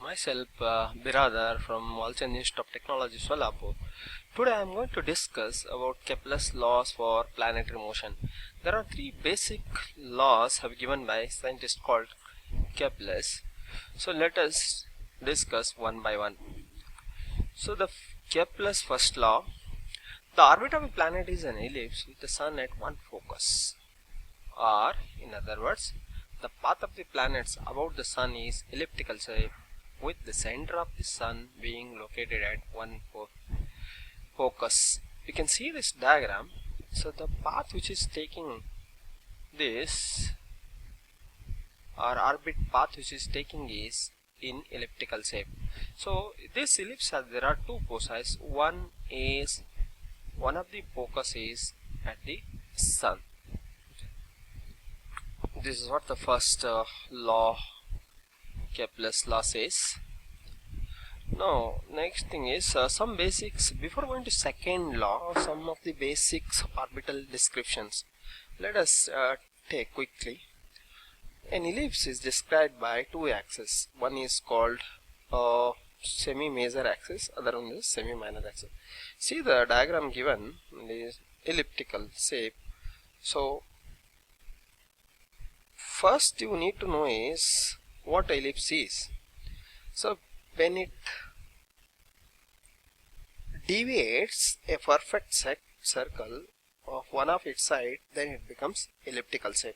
Myself, Biradar from Walchand Institute of Technology, Solapur. Today I am going to discuss about Kepler's laws for planetary motion. There are three basic laws have given by scientists called Kepler's. So let us discuss one by one. So the Kepler's first law: the orbit of a planet is an ellipse with the sun at one focus. Or, in other words, the path of the planets about the sun is elliptical shape, with the center of the sun being located at one focus. You can see this diagram. So the path which is taking this, or orbit path which is taking, is in elliptical shape. So this ellipse there are two foci. One of the focus is at the sun. This is what the first law, Kepler's law, says. Now next thing is some basics. Before going to second law, some of the basics orbital descriptions. Let us take quickly. An ellipse is described by two axes. One is called semi-major axis, other one is semi-minor axis. See the diagram given is elliptical shape. So first you need to know is what ellipse is. So when it deviates a perfect circle of one of its side, then it becomes elliptical shape.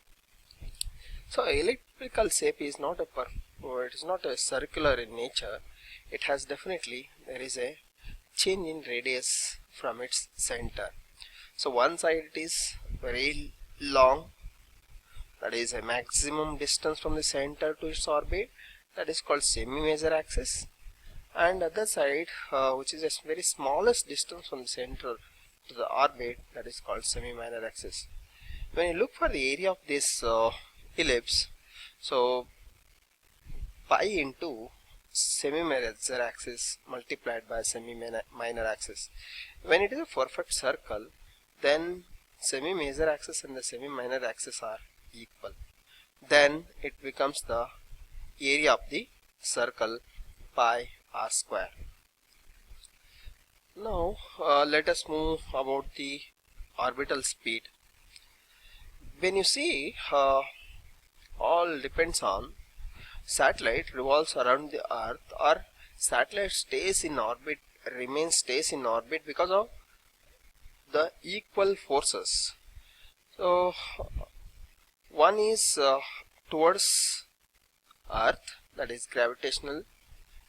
So elliptical shape is not it is not a circular in nature. It has definitely, there is a change in radius from its center. So one side it is very long, that is a maximum distance from the center to its orbit, that is called semi-major axis, and other side which is a very smallest distance from the center to the orbit, that is called semi-minor axis. When you look for the area of this ellipse, so pi into semi-major axis multiplied by semi-minor axis. When it is a perfect circle, then semi-major axis and the semi-minor axis are equal. Then it becomes the area of the circle, pi r square. Now let us move about the orbital speed. When you see all depends on satellite revolves around the earth, or satellite stays in orbit, stays in orbit because of the equal forces. So one is towards earth, that is gravitational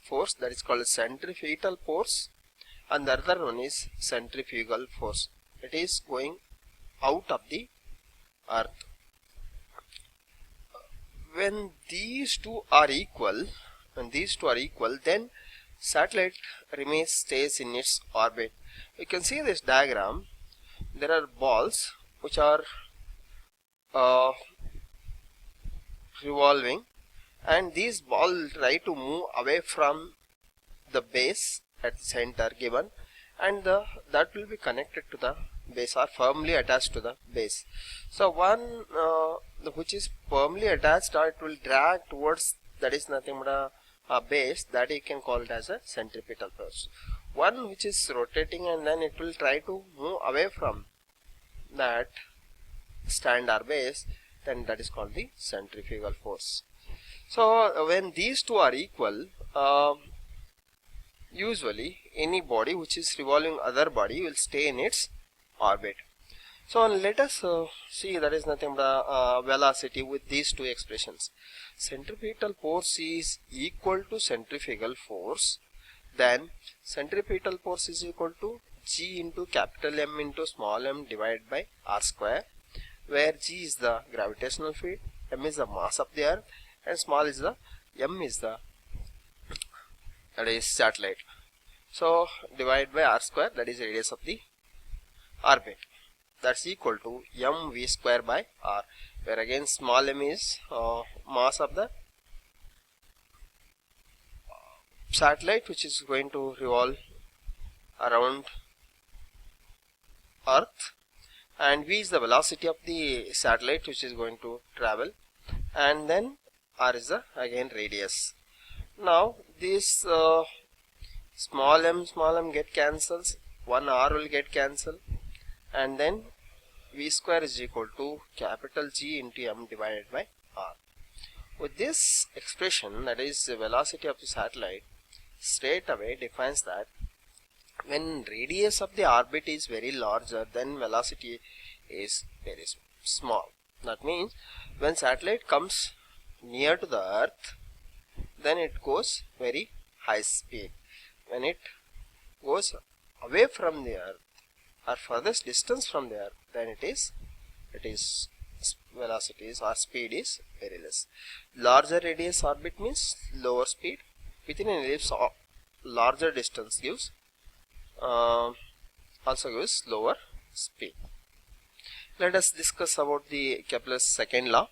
force, that is called centrifugal force, and the other one is centrifugal force, it is going out of the earth. When these two are equal, then satellite stays in its orbit. You can see this diagram. There are balls which are revolving, and these balls try to move away from the base at the center given, and that will be connected to the base or firmly attached to the base. So one which is firmly attached, or it will drag towards, that is nothing but a base, that you can call it as a centripetal force. One which is rotating and then it will try to move away from that stand or base, then that is called the centrifugal force. So when these two are equal, usually any body which is revolving other body will stay in its orbit. So let us see, that is nothing but velocity with these two expressions. Centripetal force is equal to centrifugal force, then centripetal force is equal to G into capital M into small m divided by r square, where G is the gravitational field, M is the mass of the earth, and small is the M is the, that is satellite. So divided by r square, that is radius of the orbit, that's equal to mv square by r, where again small m is mass of the satellite which is going to revolve around earth, and v is the velocity of the satellite which is going to travel, and then r is the again radius. Now this small m get cancels, one r will get cancelled, and then v square is equal to capital G into m divided by r. With this expression, that is the velocity of the satellite, straight away defines that when radius of the orbit is very larger, then velocity is very small. That means when satellite comes near to the earth, then it goes very high speed. When it goes away from the earth or furthest distance from the earth, then it is velocities or speed is very less. Larger radius orbit means lower speed. Within an ellipse, larger distance gives also gives lower speed. Let us discuss about the Kepler's second law.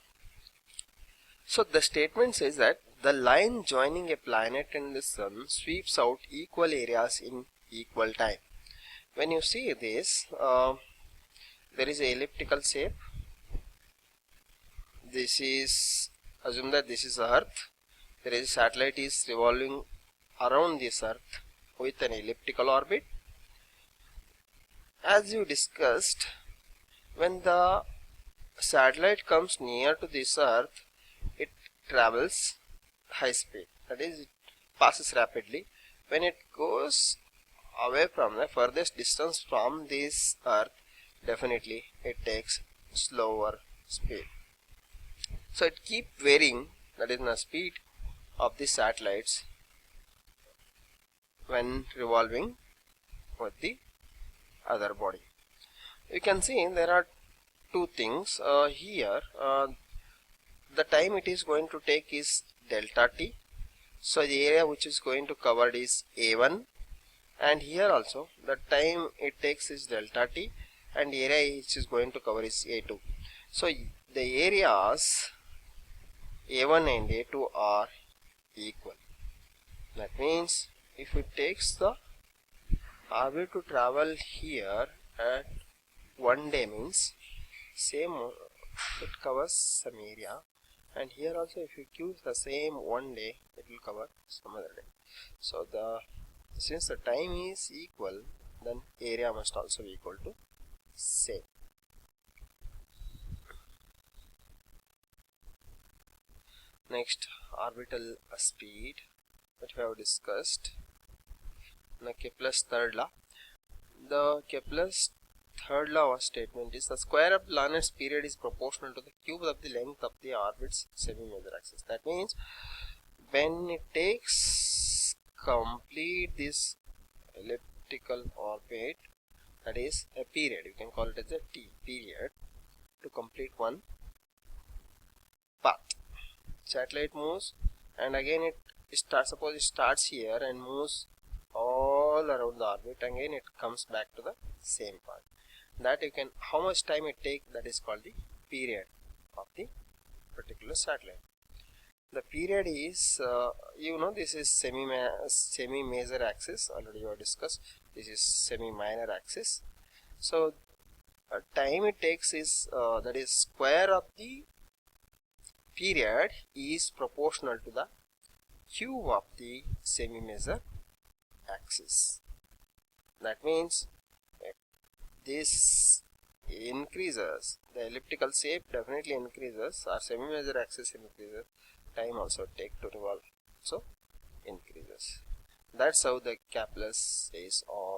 So the statement says that the line joining a planet and the sun sweeps out equal areas in equal time. When you see this, there is an elliptical shape. This is, assume that this is Earth. There is a satellite is revolving around this Earth with an elliptical orbit. As you discussed, when the satellite comes near to this Earth, it travels high speed, that is, it passes rapidly. When it goes away from the furthest distance from this Earth, definitely it takes slower speed. So it keep varying, that is the speed of the satellites when revolving with the other body. You can see there are two things here. The time it is going to take is delta t. So the area which is going to cover is A1, and here also the time it takes is delta t, and the area which is going to cover is A2. So the areas A1 and A2 are equal. That means if it takes the orbit to travel here at 1 day, means same, it covers some area, and here also if you give the same 1 day, it will cover some other day. So since the time is equal, then area must also be equal to same. Next, orbital speed that we have discussed. Now Kepler's third law. The Kepler's third law of statement is the square of the planet's period is proportional to the cube of the length of the orbit's semi-major axis. That means when it takes complete this elliptical orbit, that is a period, you can call it as a t period, to complete one path. Satellite moves, and again it starts, suppose it starts here and moves all around the orbit, again it comes back to the same path. That you can, how much time it takes, that is called the period of the particular satellite. The period is, this is semi-major axis, already you have discussed. This is semi-minor axis. So time it takes is, that is square of the period is proportional to the cube of the semi-major axis. That means this increases, the elliptical shape definitely increases, or semi-major axis increases, time also take to revolve, so increases. That's how the Kepler says all